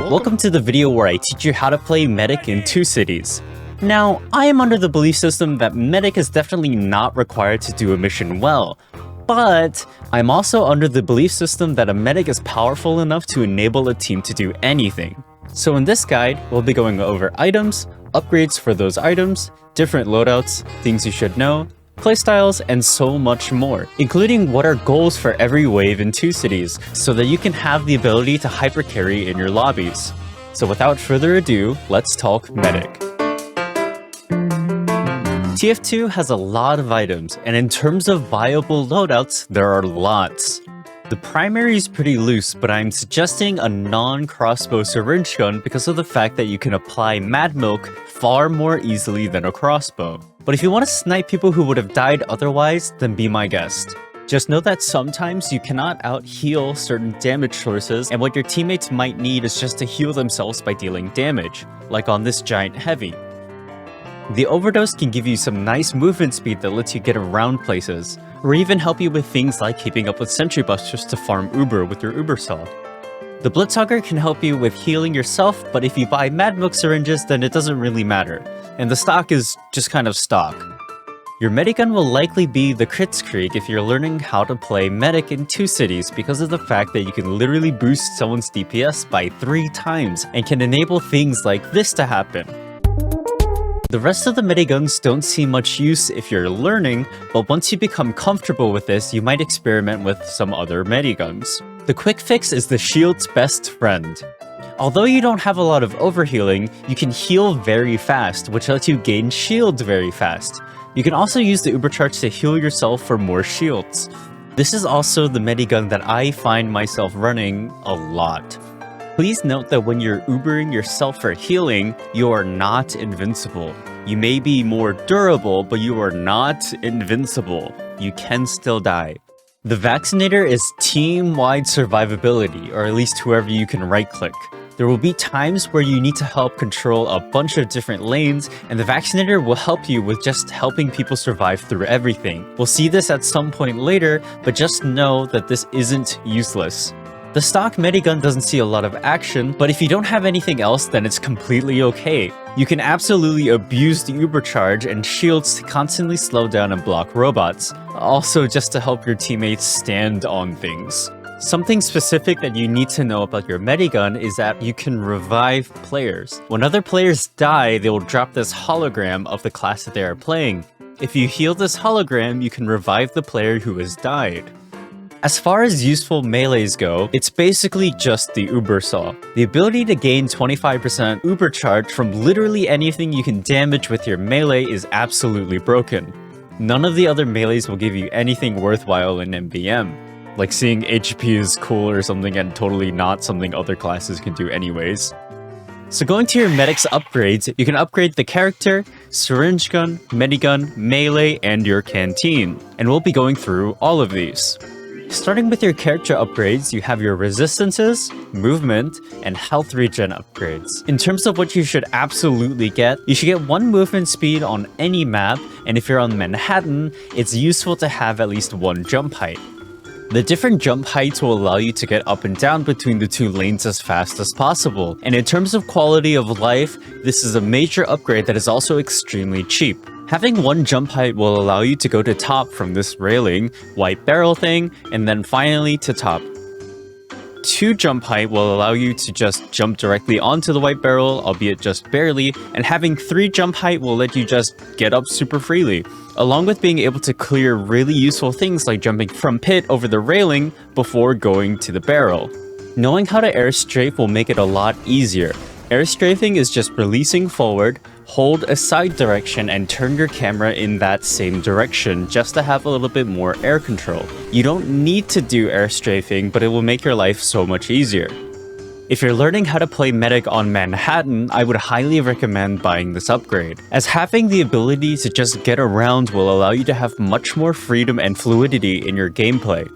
Welcome to the video where I teach you how to play Medic in 2 cities. Now, I am under the belief system that Medic is definitely not required to do a mission well, but I'm also under the belief system that a Medic is powerful enough to enable a team to do anything. So in this guide, we'll be going over items, upgrades for those items, different loadouts, things you should know, playstyles, and so much more, including what are goals for every wave in 2 cities, so that you can have the ability to hypercarry in your lobbies. So without further ado, let's talk Medic. TF2 has a lot of items, and in terms of viable loadouts, there are lots. The primary is pretty loose, but I'm suggesting a non-crossbow syringe gun because of the fact that you can apply Mad Milk far more easily than a crossbow. But if you want to snipe people who would have died otherwise, then be my guest. Just know that sometimes you cannot out-heal certain damage sources, and what your teammates might need is just to heal themselves by dealing damage, like on this giant heavy. The overdose can give you some nice movement speed that lets you get around places, or even help you with things like keeping up with sentry busters to farm Uber with your Ubersaw. The Blitzhugger can help you with healing yourself, but if you buy Mad Milk syringes, then it doesn't really matter, and the stock is just kind of stock. Your Medigun will likely be the Kritzkrieg if you're learning how to play Medic in 2 cities because of the fact that you can literally boost someone's DPS by 3 times and can enable things like this to happen. The rest of the Mediguns don't see much use if you're learning, but once you become comfortable with this, you might experiment with some other Mediguns. The quick fix is the shield's best friend. Although you don't have a lot of overhealing, you can heal very fast, which lets you gain shields very fast. You can also use the Ubercharge to heal yourself for more shields. This is also the Medigun that I find myself running a lot. Please note that when you're Ubering yourself for healing, you are not invincible. You may be more durable, but you are not invincible. You can still die. The Vaccinator is team-wide survivability, or at least whoever you can right-click. There will be times where you need to help control a bunch of different lanes, and the Vaccinator will help you with just helping people survive through everything. We'll see this at some point later, but just know that this isn't useless. The stock Medigun doesn't see a lot of action, but if you don't have anything else, then it's completely okay. You can absolutely abuse the Ubercharge and shields to constantly slow down and block robots, also just to help your teammates stand on things. Something specific that you need to know about your Medigun is that you can revive players. When other players die, they will drop this hologram of the class that they are playing. If you heal this hologram, you can revive the player who has died. As far as useful melees go, it's basically just the Ubersaw. The ability to gain 25% Ubercharge from literally anything you can damage with your melee is absolutely broken. None of the other melees will give you anything worthwhile in MvM. Like seeing HP is cool or something and totally not something other classes can do anyways. So going to your Medic's upgrades, you can upgrade the character, Syringe Gun, Medigun, Melee, and your Canteen. And we'll be going through all of these. Starting with your character upgrades, you have your resistances, movement, and health regen upgrades. In terms of what you should absolutely get, you should get 1 movement speed on any map, and if you're on Manhattan, it's useful to have at least 1 jump height. The different jump heights will allow you to get up and down between the 2 lanes as fast as possible, and in terms of quality of life, this is a major upgrade that is also extremely cheap. Having 1 jump height will allow you to go to top from this railing, white barrel thing, and then finally to top. 2 jump height will allow you to just jump directly onto the white barrel, albeit just barely, and having 3 jump height will let you just get up super freely, along with being able to clear really useful things like jumping from pit over the railing before going to the barrel. Knowing how to air strafe will make it a lot easier. Air strafing is just releasing forward, hold a side direction, and turn your camera in that same direction just to have a little bit more air control. You don't need to do air strafing, but it will make your life so much easier. If you're learning how to play Medic on Manhattan, I would highly recommend buying this upgrade, as having the ability to just get around will allow you to have much more freedom and fluidity in your gameplay.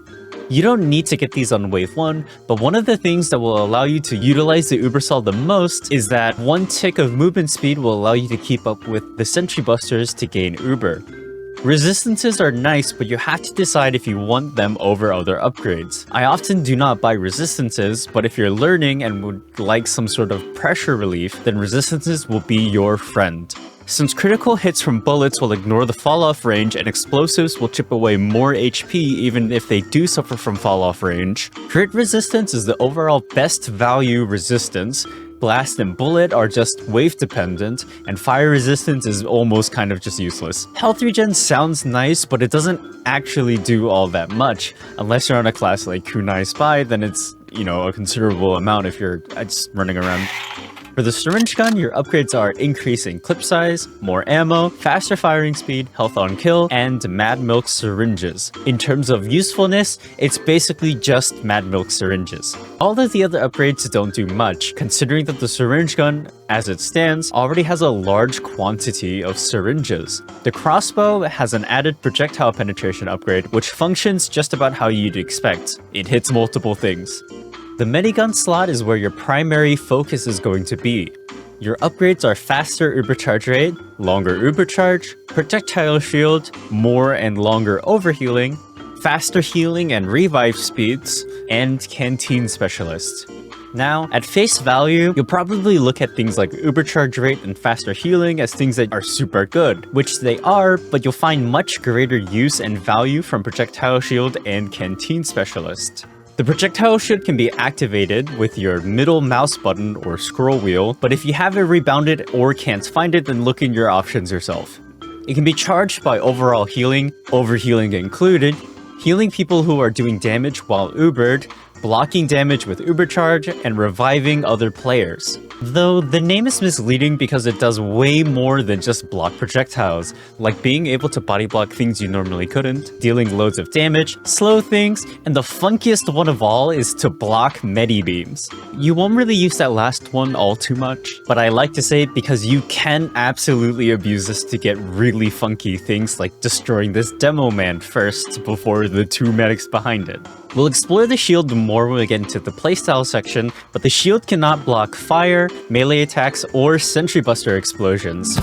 You don't need to get these on wave 1, but one of the things that will allow you to utilize the Ubersaw the most is that 1 tick of movement speed will allow you to keep up with the sentry busters to gain Uber. Resistances are nice, but you have to decide if you want them over other upgrades. I often do not buy resistances, but if you're learning and would like some sort of pressure relief, then resistances will be your friend. Since critical hits from bullets will ignore the fall-off range and explosives will chip away more HP even if they do suffer from fall-off range, crit resistance is the overall best value resistance, blast and bullet are just wave dependent, and fire resistance is almost kind of just useless. Health regen sounds nice, but it doesn't actually do all that much. Unless you're on a class like Kunai Spy, then it's, you know, a considerable amount if you're just running around. For the syringe gun, your upgrades are increasing clip size, more ammo, faster firing speed, health on kill, and Mad Milk syringes. In terms of usefulness, it's basically just Mad Milk syringes. All of the other upgrades don't do much, considering that the syringe gun, as it stands, already has a large quantity of syringes. The crossbow has an added projectile penetration upgrade, which functions just about how you'd expect. It hits multiple things. The Medigun slot is where your primary focus is going to be. Your upgrades are faster Ubercharge rate, longer Ubercharge, projectile shield, more and longer overhealing, faster healing and revive speeds, and canteen specialist. Now, at face value, you'll probably look at things like Ubercharge rate and faster healing as things that are super good, which they are, but you'll find much greater use and value from projectile shield and canteen specialist. The projectile shield can be activated with your middle mouse button or scroll wheel, but if you have it rebounded or can't find it, then look in your options yourself. It can be charged by overall healing, overhealing included, healing people who are doing damage while Ubered, blocking damage with Ubercharge, and reviving other players. Though the name is misleading because it does way more than just block projectiles, like being able to body block things you normally couldn't, dealing loads of damage, slow things, and the funkiest one of all is to block Medi beams. You won't really use that last one all too much, but I like to say it because you can absolutely abuse this to get really funky things like destroying this demo man first before the two medics behind it. We'll explore the shield more when we get into the playstyle section, but the shield cannot block fire, melee attacks, or sentry buster explosions.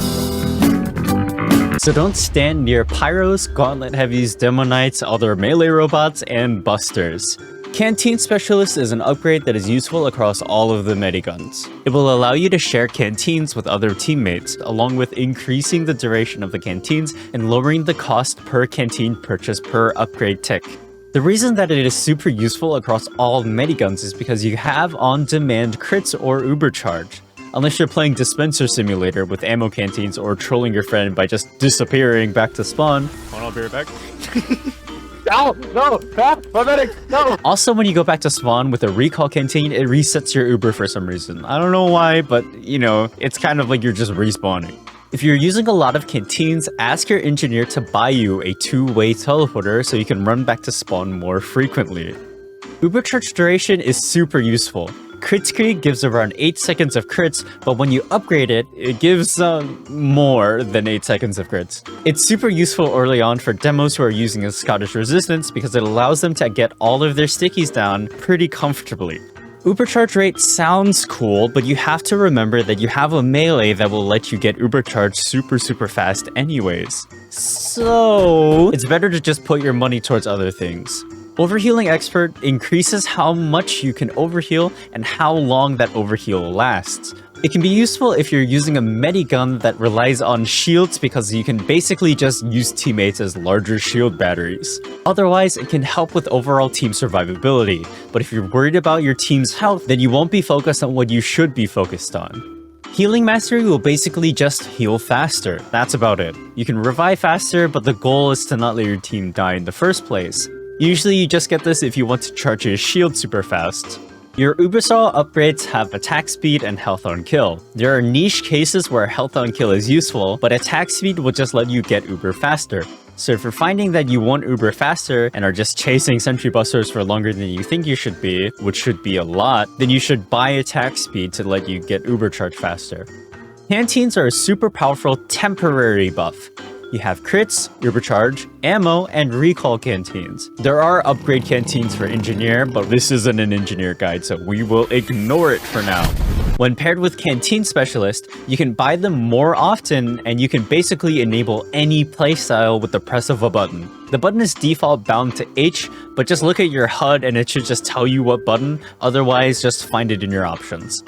So don't stand near pyros, gauntlet heavies, demo knights, other melee robots, and busters. Canteen Specialist is an upgrade that is useful across all of the Mediguns. It will allow you to share canteens with other teammates, along with increasing the duration of the canteens and lowering the cost per canteen purchase per upgrade tick. The reason that it is super useful across all Mediguns is because you have on-demand crits or Ubercharge. Unless you're playing Dispenser Simulator with ammo canteens or trolling your friend by just disappearing back to spawn. Hold on, I'll be right back. No! My medic! No! Also, when you go back to spawn with a recall canteen, it resets your Uber for some reason. I don't know why, but, you know, it's kind of like you're just respawning. If you're using a lot of canteens, ask your engineer to buy you a two-way teleporter so you can run back to spawn more frequently. Ubercharge duration is super useful. Crit gives around 8 seconds of crits, but when you upgrade it, it gives more than 8 seconds of crits. It's super useful early on for demos who are using a Scottish Resistance because it allows them to get all of their stickies down pretty comfortably. Ubercharge rate sounds cool, but you have to remember that you have a melee that will let you get Ubercharge super fast anyways. So it's better to just put your money towards other things. Overhealing Expert increases how much you can overheal and how long that overheal lasts. It can be useful if you're using a Medigun that relies on shields because you can basically just use teammates as larger shield batteries. Otherwise, it can help with overall team survivability, but if you're worried about your team's health, then you won't be focused on what you should be focused on. Healing Mastery will basically just heal faster, that's about it. You can revive faster, but the goal is to not let your team die in the first place. Usually you just get this if you want to charge your shield super fast. Your Ubersaw upgrades have attack speed and health on kill. There are niche cases where health on kill is useful, but attack speed will just let you get Uber faster. So if you're finding that you want Uber faster and are just chasing sentry busters for longer than you think you should be, which should be a lot, then you should buy attack speed to let you get Ubercharge faster. Canteens are a super powerful temporary buff. You have crits, Ubercharge, ammo, and recall canteens. There are upgrade canteens for engineer, but this isn't an engineer guide, so we will ignore it for now. When paired with Canteen Specialist, you can buy them more often and you can basically enable any playstyle with the press of a button. The button is default bound to H, but just look at your HUD and it should just tell you what button, otherwise just find it in your options.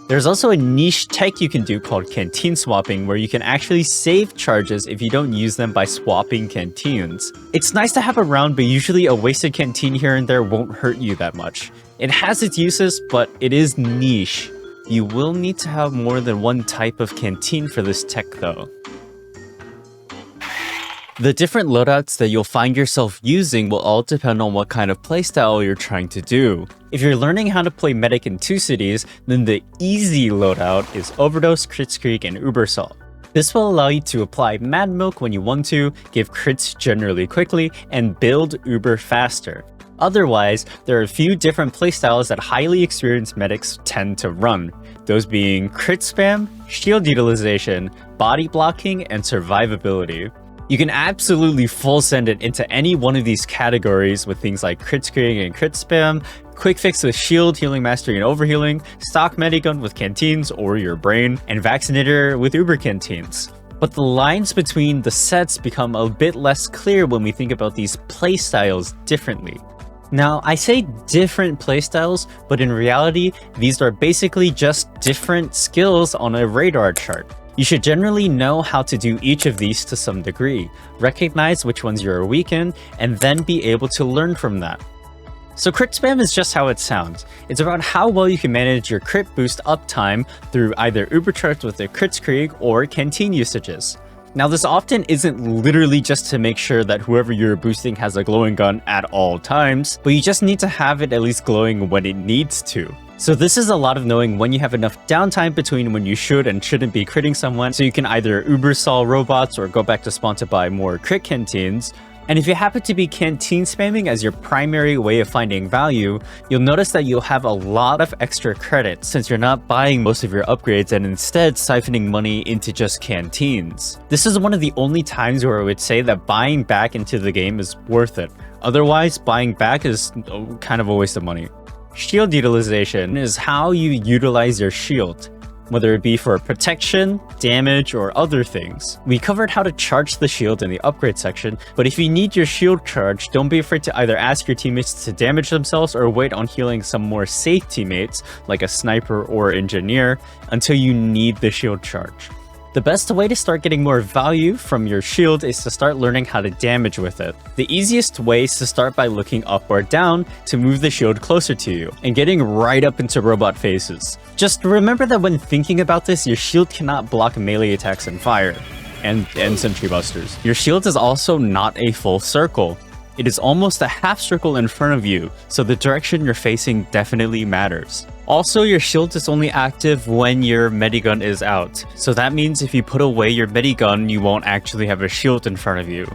There's also a niche tech you can do called canteen swapping, where you can actually save charges if you don't use them by swapping canteens. It's nice to have around, but usually a wasted canteen here and there won't hurt you that much. It has its uses, but it is niche. You will need to have more than one type of canteen for this tech though. The different loadouts that you'll find yourself using will all depend on what kind of playstyle you're trying to do. If you're learning how to play Medic in 2 cities, then the easy loadout is Overdose, Crits, and Ubersaw. This will allow you to apply Mad Milk when you want to, give crits generally quickly, and build Uber faster. Otherwise, there are a few different playstyles that highly experienced medics tend to run, those being crit spam, shield utilization, body blocking, and survivability. You can absolutely full send it into any one of these categories with things like crit screening and crit spam, quick fix with shield, healing mastery, and overhealing, stock medigun with canteens or your brain, and vaccinator with Uber canteens. But the lines between the sets become a bit less clear when we think about these playstyles differently. Now, I say different playstyles, but in reality, these are basically just different skills on a radar chart. You should generally know how to do each of these to some degree, recognize which ones you're weak in, and then be able to learn from that. So crit spam is just how it sounds. It's about how well you can manage your crit boost uptime through either Ubercharts with the Crits Krieg or canteen usages. Now this often isn't literally just to make sure that whoever you're boosting has a glowing gun at all times, but you just need to have it at least glowing when it needs to. So this is a lot of knowing when you have enough downtime between when you should and shouldn't be critting someone, so you can either Ubersaw robots or go back to spawn to buy more crit canteens. And if you happen to be canteen spamming as your primary way of finding value, you'll notice that you'll have a lot of extra credit since you're not buying most of your upgrades and instead siphoning money into just canteens. This is one of the only times where I would say that buying back into the game is worth it. Otherwise, buying back is kind of a waste of money. Shield utilization is how you utilize your shield, whether it be for protection, damage, or other things. We covered how to charge the shield in the upgrade section, but if you need your shield charged, don't be afraid to either ask your teammates to damage themselves or wait on healing some more safe teammates, like a sniper or engineer, until you need the shield charge. The best way to start getting more value from your shield is to start learning how to damage with it. The easiest way is to start by looking up or down to move the shield closer to you, and getting right up into robot faces. Just remember that when thinking about this, your shield cannot block melee attacks and fire, and sentry busters. Your shield is also not a full circle. It is almost a half circle in front of you, so the direction you're facing definitely matters. Also, your shield is only active when your Medigun is out, so that means if you put away your Medigun, you won't actually have a shield in front of you.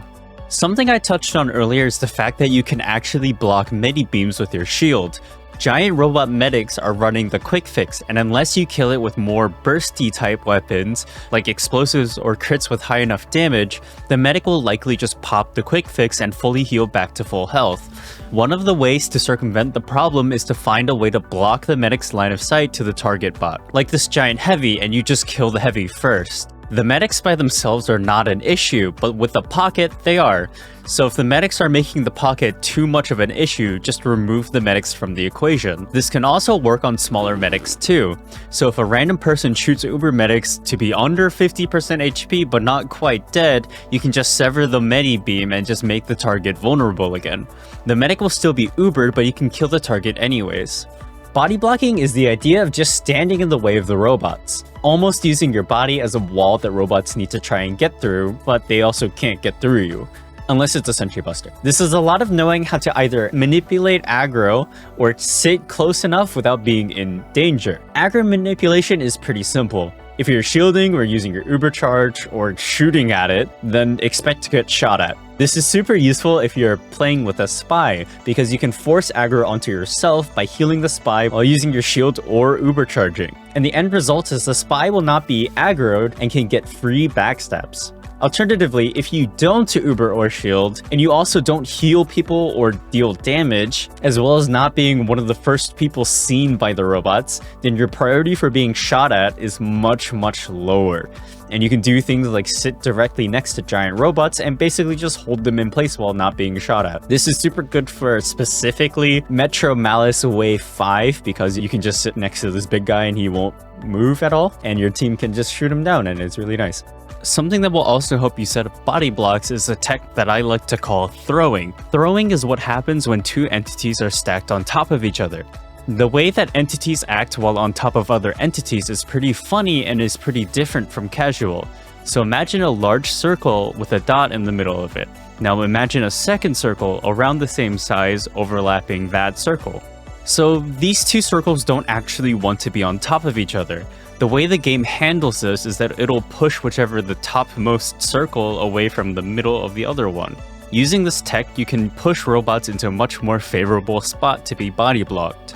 Something I touched on earlier is the fact that you can actually block Medi beams with your shield. Giant robot medics are running the quick fix, and unless you kill it with more bursty type weapons, like explosives or crits with high enough damage, the medic will likely just pop the quick fix and fully heal back to full health. One of the ways to circumvent the problem is to find a way to block the medic's line of sight to the target bot, like this giant heavy, and you just kill the heavy first. The medics by themselves are not an issue, but with the pocket, they are. So if the medics are making the pocket too much of an issue, just remove the medics from the equation. This can also work on smaller medics too. So if a random person shoots Uber medics to be under 50% HP but not quite dead, you can just sever the Medi beam and just make the target vulnerable again. The medic will still be Ubered, but you can kill the target anyways. Body blocking is the idea of just standing in the way of the robots, almost using your body as a wall that robots need to try and get through, but they also can't get through you, unless it's a sentry buster. This is a lot of knowing how to either manipulate aggro or sit close enough without being in danger. Aggro manipulation is pretty simple. If you're shielding or using your Uber charge or shooting at it, then expect to get shot at. This is super useful if you're playing with a spy, because you can force aggro onto yourself by healing the spy while using your shield or Uber charging. And the end result is the spy will not be aggroed and can get free backstabs. Alternatively, if you don't Uber or shield, and you also don't heal people or deal damage, as well as not being one of the first people seen by the robots, then your priority for being shot at is much, much lower. And you can do things like sit directly next to giant robots and basically just hold them in place while not being shot at. This is super good for specifically Metro Malice Wave 5 because you can just sit next to this big guy and he won't move at all, and your team can just shoot him down, and it's really nice. Something that will also help you set up body blocks is a tech that I like to call throwing. Throwing is what happens when two entities are stacked on top of each other. The way that entities act while on top of other entities is pretty funny and is pretty different from casual. So imagine a large circle with a dot in the middle of it. Now imagine a second circle around the same size overlapping that circle. So these two circles don't actually want to be on top of each other. The way the game handles this is that it'll push whichever the topmost circle away from the middle of the other one. Using this tech, you can push robots into a much more favorable spot to be body blocked.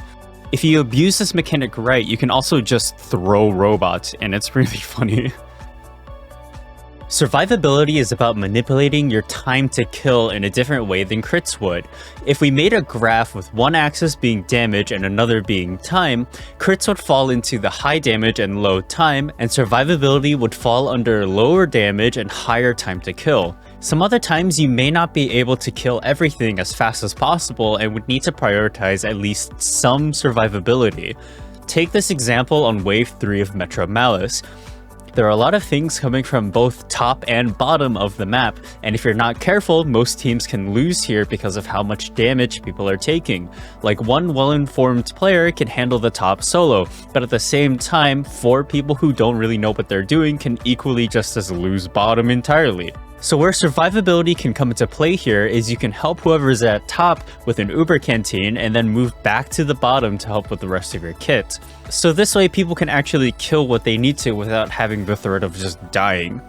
If you abuse this mechanic right, you can also just throw robots, and it's really funny. Survivability is about manipulating your time to kill in a different way than crits would. If we made a graph with one axis being damage and another being time, crits would fall into the high damage and low time, and survivability would fall under lower damage and higher time to kill. Some other times you may not be able to kill everything as fast as possible and would need to prioritize at least some survivability. Take this example on Wave 3 of Metro Malice. There are a lot of things coming from both top and bottom of the map, and if you're not careful, most teams can lose here because of how much damage people are taking. Like, one well-informed player can handle the top solo, but at the same time, 4 people who don't really know what they're doing can equally just as lose bottom entirely. So where survivability can come into play here is you can help whoever's at top with an Uber canteen and then move back to the bottom to help with the rest of your kit. So this way people can actually kill what they need to without having the threat of just dying.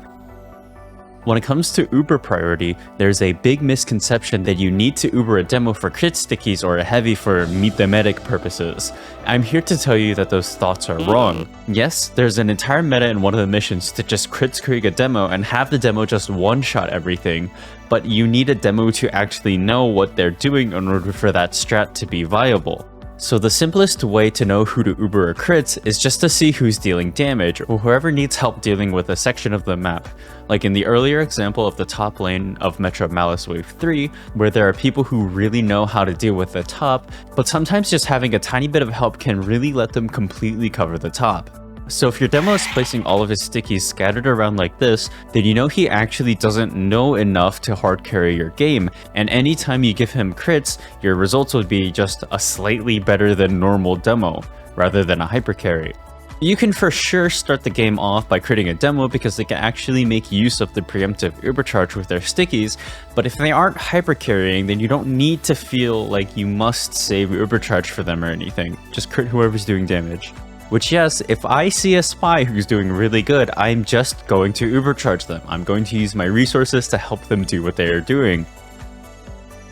When it comes to Uber priority, there's a big misconception that you need to Uber a demo for crit stickies or a heavy for meet the medic purposes. I'm here to tell you that those thoughts are wrong. Yes, there's an entire meta in one of the missions to just crit create a demo and have the demo just one-shot everything, but you need a demo to actually know what they're doing in order for that strat to be viable. So the simplest way to know who to Uber or crits is just to see who's dealing damage, or whoever needs help dealing with a section of the map. Like in the earlier example of the top lane of Metro Malice Wave 3, where there are people who really know how to deal with the top, but sometimes just having a tiny bit of help can really let them completely cover the top. So if your demo is placing all of his stickies scattered around like this, then you know he actually doesn't know enough to hard carry your game, and anytime you give him crits, your results would be just a slightly better than normal demo, rather than a hyper carry. You can for sure start the game off by critting a demo because they can actually make use of the preemptive Ubercharge with their stickies, but if they aren't hyper carrying, then you don't need to feel like you must save Ubercharge for them or anything. Just crit whoever's doing damage. Which, yes, if I see a spy who's doing really good, I'm just going to Ubercharge them. I'm going to use my resources to help them do what they are doing.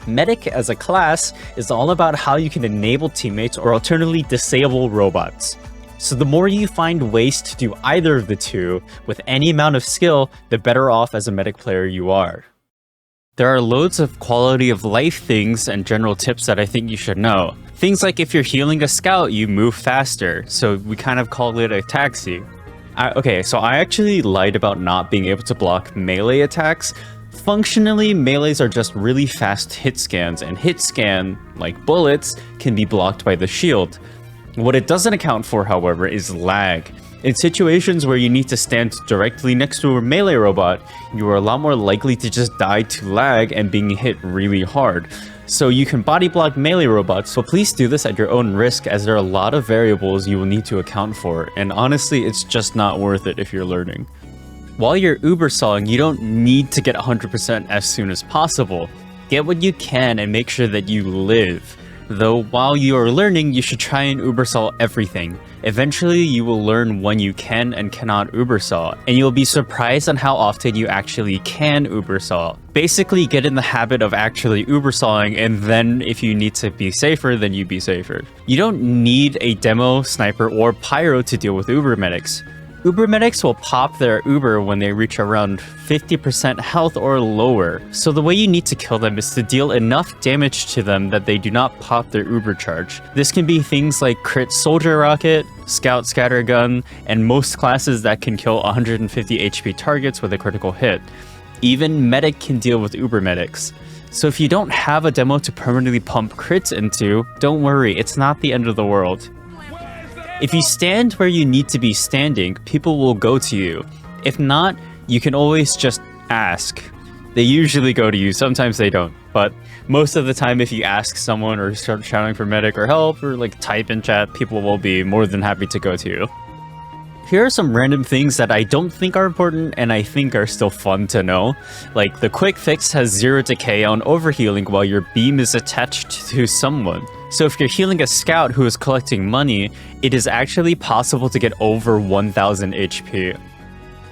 Medic as a class is all about how you can enable teammates or alternatively disable robots. So the more you find ways to do either of the two with any amount of skill, the better off as a medic player you are. There are loads of quality of life things and general tips that I think you should know. Things like if you're healing a scout, you move faster, so we kind of call it a taxi. Okay, so I actually lied about not being able to block melee attacks. Functionally, melees are just really fast hit scans, and hit scan, like bullets, can be blocked by the shield. What it doesn't account for, however, is lag. In situations where you need to stand directly next to a melee robot, you are a lot more likely to just die to lag and being hit really hard. So you can body block melee robots, but please do this at your own risk as there are a lot of variables you will need to account for, and honestly, it's just not worth it if you're learning. While you're Ubersawing, you don't need to get 100% as soon as possible. Get what you can and make sure that you live. Though while you are learning, you should try and Ubersaw everything. Eventually, you will learn when you can and cannot Ubersaw, and you'll be surprised on how often you actually can Ubersaw. Basically, get in the habit of actually Ubersawing, and then if you need to be safer, then you be safer. You don't need a demo, sniper, or pyro to deal with Uber medics. Uber medics will pop their Uber when they reach around 50% health or lower, so the way you need to kill them is to deal enough damage to them that they do not pop their Uber charge. This can be things like crit soldier rocket, scout scattergun, and most classes that can kill 150 HP targets with a critical hit. Even medic can deal with Uber medics. So if you don't have a demo to permanently pump crits into, don't worry, it's not the end of the world. If you stand where you need to be standing, people will go to you. If not, you can always just ask. They usually go to you, sometimes they don't. But most of the time, if you ask someone or start shouting for medic or help or like type in chat, people will be more than happy to go to you. Here are some random things that I don't think are important and I think are still fun to know. Like the quick fix has 0 decay on overhealing while your beam is attached to someone. So if you're healing a scout who is collecting money, it is actually possible to get over 1000 HP.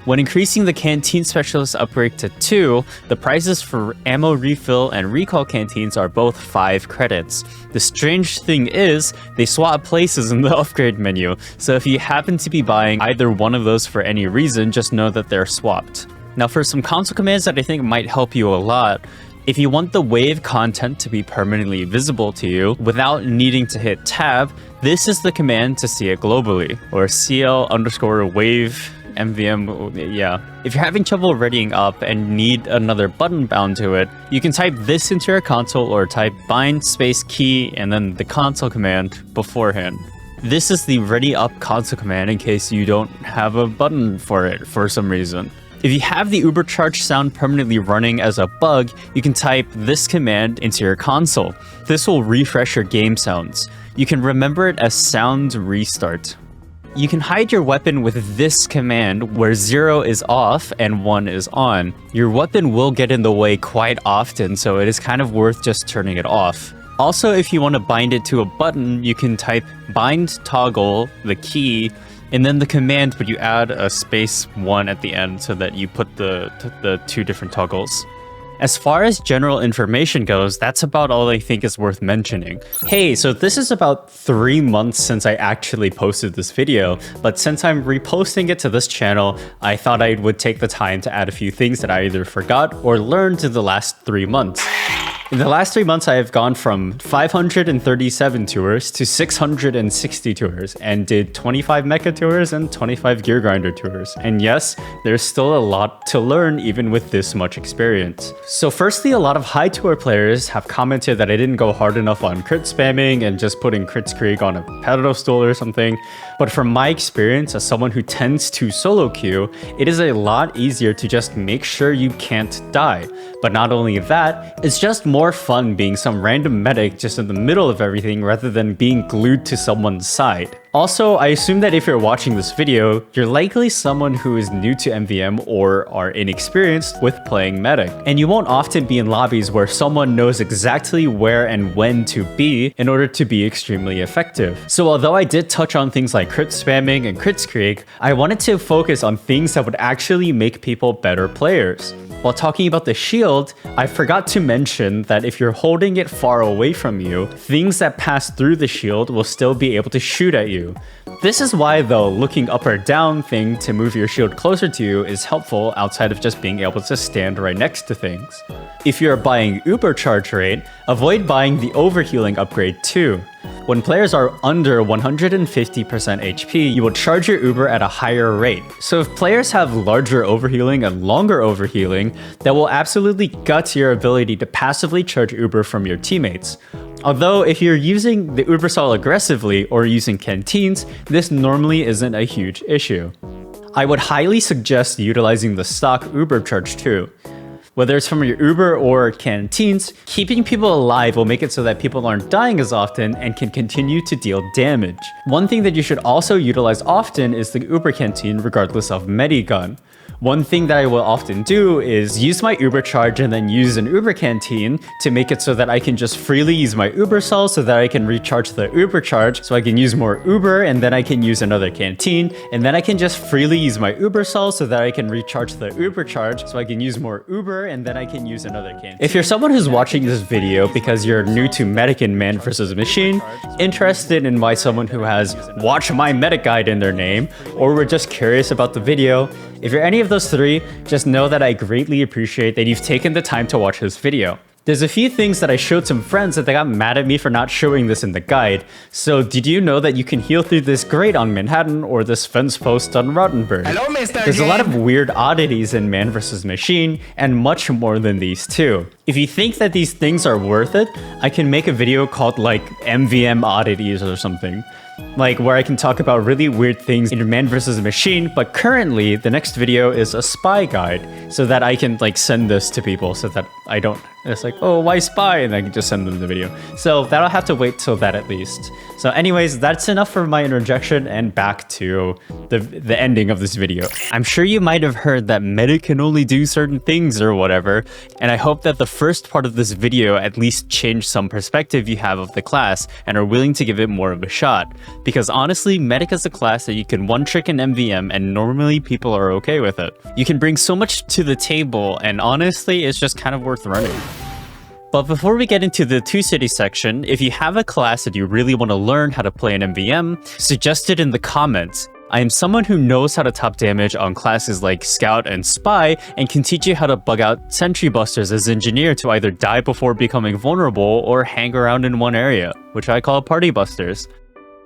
When increasing the Canteen Specialist upgrade to 2, the prices for ammo refill and recall canteens are both 5 credits. The strange thing is, they swap places in the upgrade menu, so if you happen to be buying either one of those for any reason, just know that they're swapped. Now for some console commands that I think might help you a lot, if you want the wave content to be permanently visible to you without needing to hit tab, this is the command to see it globally, or cl_wave MvM, yeah. If you're having trouble readying up and need another button bound to it, you can type this into your console or type bind space key and then the console command beforehand. This is the ready up console command in case you don't have a button for it for some reason. If you have the Uber charge sound permanently running as a bug, you can type this command into your console. This will refresh your game sounds. You can remember it as sound restart. You can hide your weapon with this command where 0 is off and 1 is on. Your weapon will get in the way quite often, so it is kind of worth just turning it off. Also, if you want to bind it to a button, you can type bind toggle, the key, and then the command, but you add a space 1 at the end so that you put the 2 different toggles. As far as general information goes, that's about all I think is worth mentioning. Hey, so this is about 3 months since I actually posted this video, but since I'm reposting it to this channel, I thought I would take the time to add a few things that I either forgot or learned in the last 3 months. In the last 3 months, I have gone from 537 tours to 660 tours and did 25 mecha tours and 25 gear grinder tours. And yes, there's still a lot to learn even with this much experience. So firstly, a lot of high tour players have commented that I didn't go hard enough on crit spamming and just putting crits creek on a pedestal or something. But from my experience as someone who tends to solo queue, it is a lot easier to just make sure you can't die. But not only that, it's just more fun being some random medic just in the middle of everything rather than being glued to someone's side. Also, I assume that if you're watching this video, you're likely someone who is new to MvM or are inexperienced with playing medic. And you won't often be in lobbies where someone knows exactly where and when to be in order to be extremely effective. So although I did touch on things like crit spamming and crits creek, I wanted to focus on things that would actually make people better players. While talking about the shield, I forgot to mention that if you're holding it far away from you, things that pass through the shield will still be able to shoot at you. This is why the looking up or down thing to move your shield closer to you is helpful outside of just being able to stand right next to things. If you're buying Uber charge rate, avoid buying the overhealing upgrade too. When players are under 150% HP, you will charge your Uber at a higher rate. So if players have larger overhealing and longer overhealing, that will absolutely gut your ability to passively charge Uber from your teammates. Although if you're using the Ubersaw aggressively or using canteens, this normally isn't a huge issue. I would highly suggest utilizing the stock Uber charge too. Whether it's from your Uber or canteens, keeping people alive will make it so that people aren't dying as often and can continue to deal damage. One thing that you should also utilize often is the Uber canteen regardless of Medi gun. One thing that I will often do is use my Uber charge and then use an Uber canteen to make it so that I can just freely use my Ubersaw so that I can recharge the Uber charge, so I can use more Uber and then I can use another canteen, and then I can just freely use my Ubersaw so that I can recharge the Uber charge, so I can use more Uber and then I can use another canteen. If you're someone who's watching this video because you're new to Medic and Man vs. Machine, interested in why someone who has "Watch My Medic Guide" in their name, or we're just curious about the video, if you're any of those three, just know that I greatly appreciate that you've taken the time to watch this video. There's a few things that I showed some friends that they got mad at me for not showing this in the guide. So did you know that you can heal through this grate on Manhattan or this fence post on Rottenburg? Hello, Mr. There's a lot of weird oddities in Man vs. Machine, and much more than these too. If you think that these things are worth it, I can make a video called like MvM oddities or something. Like where I can talk about really weird things in Man vs. Machine, but currently the next video is a spy guide so that I can like send this to people so that I don't, it's like, oh, why spy? And I can just send them the video. So that'll have to wait till that at least. So anyways, that's enough for my interjection and back to the ending of this video. I'm sure you might have heard that Medi can only do certain things or whatever, and I hope that the first part of this video at least changed some perspective you have of the class and are willing to give it more of a shot. Because honestly, Medic is a class that you can one-trick in MvM and normally people are okay with it. You can bring so much to the table and honestly, it's just kind of worth running. But before we get into the 2 city section, if you have a class that you really want to learn how to play in MvM, suggest it in the comments. I am someone who knows how to top damage on classes like Scout and Spy and can teach you how to bug out Sentry Busters as Engineer to either die before becoming vulnerable or hang around in one area, which I call Party Busters.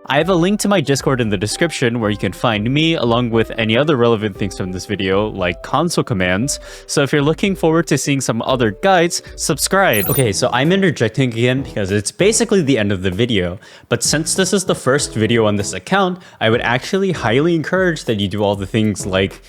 I have a link to my Discord in the description where you can find me along with any other relevant things from this video like console commands, so if you're looking forward to seeing some other guides, subscribe! Okay, so I'm interjecting again because it's basically the end of the video, but since this is the first video on this account, I would actually highly encourage that you do all the things like,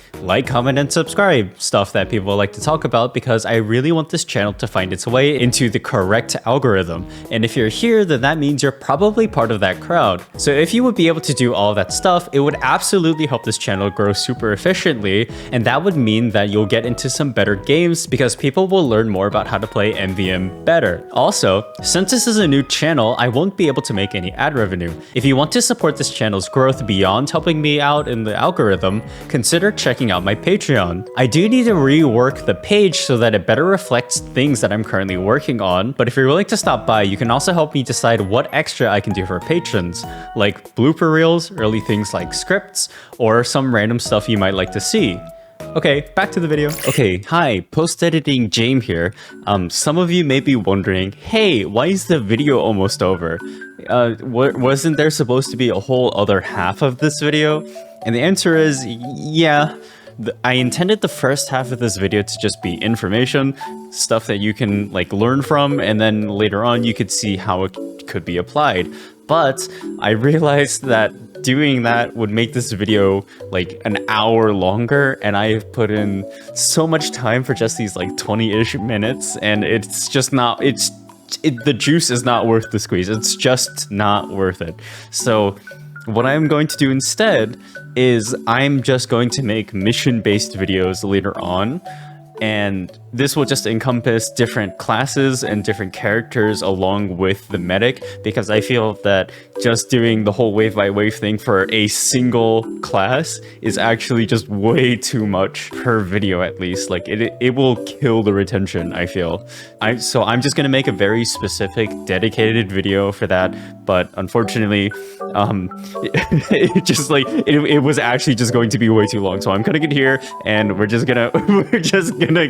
comment, and subscribe, stuff that people like to talk about because I really want this channel to find its way into the correct algorithm, and if you're here, then that means you're probably part of that crowd. So if you would be able to do all that stuff, it would absolutely help this channel grow super efficiently, and that would mean that you'll get into some better games because people will learn more about how to play MvM better. Also, since this is a new channel, I won't be able to make any ad revenue. If you want to support this channel's growth beyond helping me out in the algorithm, consider checking out my Patreon. I do need to rework the page so that it better reflects things that I'm currently working on, but if you're willing to stop by, you can also help me decide what extra I can do for patrons, like blooper reels, early things like scripts, or some random stuff you might like to see. Okay, back to the video. Okay, hi, post-editing James here. Some of you may be wondering, hey, why is the video almost over? Wasn't there supposed to be a whole other half of this video? And the answer is, yeah. I intended the first half of this video to just be information, stuff that you can like learn from, and then later on you could see how it could be applied. But I realized that doing that would make this video like an hour longer, and I've put in so much time for just these like 20-ish minutes, and it's just not, the juice is not worth the squeeze. It's just not worth it. So what I'm going to do instead is I'm just going to make mission-based videos later on, and this will just encompass different classes and different characters along with the medic, because I feel that just doing the whole wave by wave thing for a single class is actually just way too much per video at least. Like it will kill the retention, I feel. So I'm just gonna make a very specific dedicated video for that, but unfortunately it was actually just going to be way too long, so I'm cutting it here and we're just gonna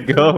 go.